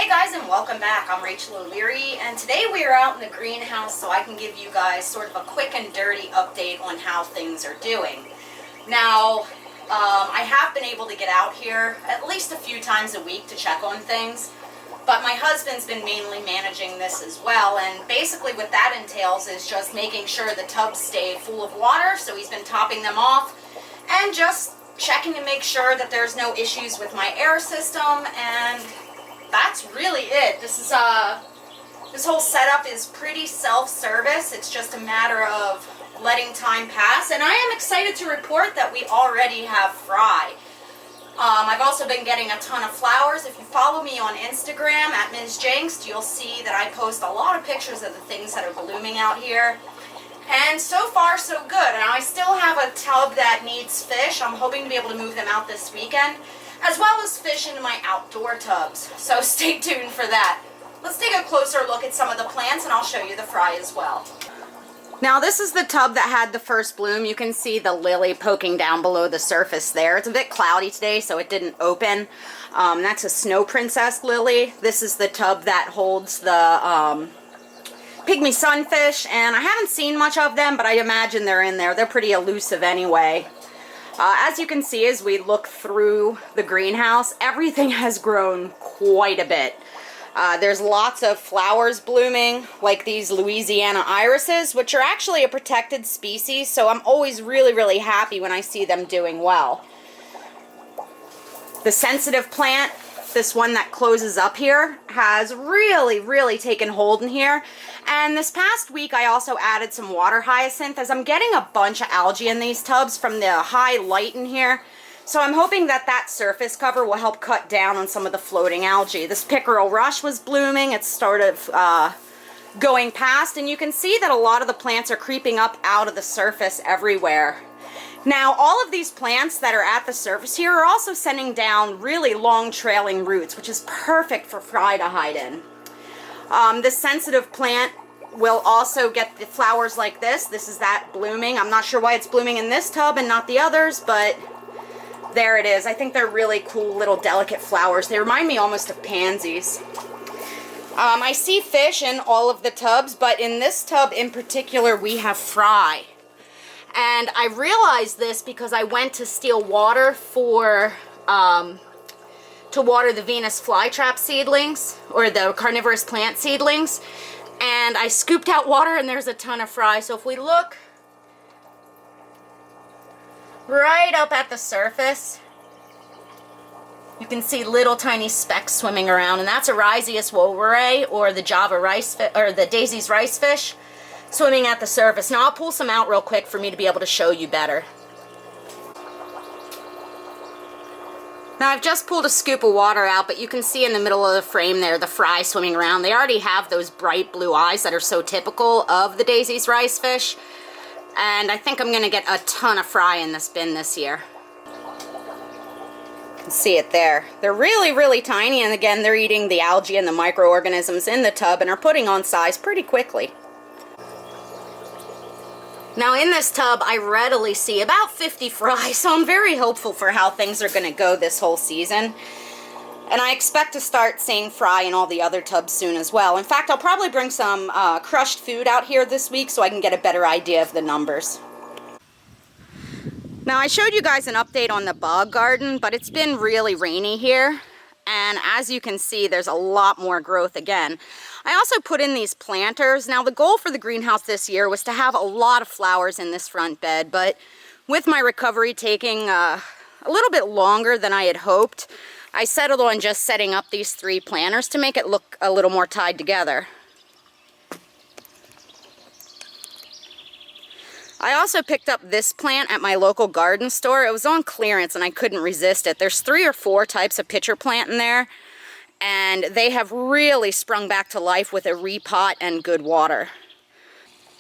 Hey guys, and welcome back. I'm Rachel O'Leary, and today we are out in the greenhouse so I can give you guys sort of a quick and dirty update on how things are doing. Now, I have been able to get out here at least a few times a week to check on things, but my husband's been mainly managing this as well, and basically what that entails is just making sure the tubs stay full of water, so he's been topping them off, and just checking to make sure that there's no issues with my air system, and that's really it. This whole setup is pretty self-service. It's just a matter of letting time pass, and I am excited to report that we already have fry. I've also been getting a ton of flowers. If you follow me on Instagram at Ms. Jinxed, you'll see that I post a lot of pictures of the things that are blooming out here. And so far, so good. And I still have a tub that needs fish. I'm hoping to be able to move them out this weekend, as well as fish into my outdoor tubs. So stay tuned for that. Let's take a closer look at some of the plants, and I'll show you the fry as well. Now this is the tub that had the first bloom. You can see the lily poking down below the surface there. It's a bit cloudy today, so it didn't open. That's a snow princess lily. This is the tub that holds the pygmy sunfish, and I haven't seen much of them, but I imagine they're in there. They're pretty elusive anyway. As you can see, as we look through the greenhouse, everything has grown quite a bit. There's lots of flowers blooming, like these Louisiana irises, which are actually a protected species, so I'm always really happy when I see them doing well. The sensitive plant, this one that closes up here, has really taken hold in here. And this past week I also added some water hyacinth, as I'm getting a bunch of algae in these tubs from the high light in here. So I'm hoping that that surface cover will help cut down on some of the floating algae. This pickerel rush was blooming. It's sort of going past, and you can see that a lot of the plants are creeping up out of the surface everywhere. Now, all of these plants that are at the surface here are also sending down really long trailing roots, which is perfect for fry to hide in. This sensitive plant will also get the flowers like this. This is that blooming. I'm not sure why it's blooming in this tub and not the others, but there it is. I think they're really cool little delicate flowers. They remind me almost of pansies. I see fish in all of the tubs, but in this tub in particular we have fry. And I realized this because I went to steal water for to water the Venus flytrap seedlings, or the carnivorous plant seedlings, and I scooped out water and there's a ton of fry. So if we look right up at the surface, you can see little tiny specks swimming around, and that's a Rhizius wolverae, or the Java rice or the Daisy's rice fish, swimming at the surface. Now I'll pull some out real quick for me to be able to show you better. Now I've just pulled a scoop of water out, but you can see in the middle of the frame there the fry swimming around. They already have those bright blue eyes that are so typical of the Daisy's rice fish, and I think I'm going to get a ton of fry in this bin this year. You can see it there. They're really tiny, and again they're eating the algae and the microorganisms in the tub and are putting on size pretty quickly. Now in this tub I readily see about 50 fry, so I'm very hopeful for how things are going to go this whole season. And I expect to start seeing fry in all the other tubs soon as well. In fact, I'll probably bring some crushed food out here this week so I can get a better idea of the numbers. Now I showed you guys an update on the Bog Garden, but it's been really rainy here. And as you can see, there's a lot more growth again. I also put in these planters. Now the goal for the greenhouse this year was to have a lot of flowers in this front bed, but with my recovery taking a little bit longer than I had hoped, I settled on just setting up these 3 planters to make it look a little more tied together. I also picked up this plant at my local garden store. It was on clearance and I couldn't resist it. There's 3 or 4 types of pitcher plant in there, and they have really sprung back to life with a repot and good water.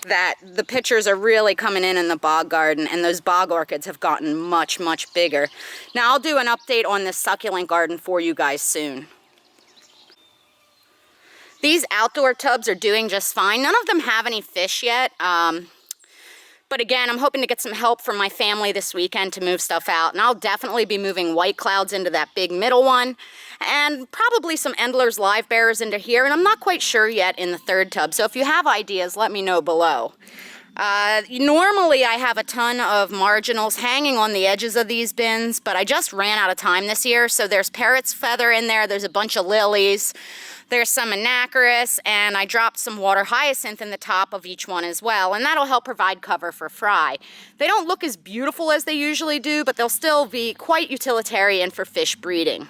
That the pitchers are really coming in the Bog Garden, and those bog orchids have gotten much bigger. Now I'll do an update on this succulent garden for you guys soon. These outdoor tubs are doing just fine. None of them have any fish yet. But again, I'm hoping to get some help from my family this weekend to move stuff out. And I'll definitely be moving white clouds into that big middle one. And probably some Endler's live bearers into here. And I'm not quite sure yet in the third tub. So if you have ideas, let me know below. Normally I have a ton of marginals hanging on the edges of these bins, but I just ran out of time this year. So there's parrot's feather in there, there's a bunch of lilies, there's some anacharis, and I dropped some water hyacinth in the top of each one as well, and that'll help provide cover for fry. They don't look as beautiful as they usually do, but they'll still be quite utilitarian for fish breeding.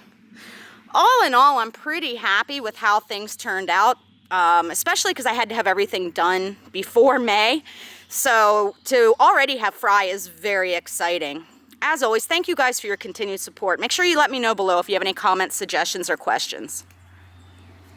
All in all, I'm pretty happy with how things turned out. Especially because I had to have everything done before May. So to already have fry is very exciting. As always, thank you guys for your continued support. Make sure you let me know below if you have any comments, suggestions, or questions.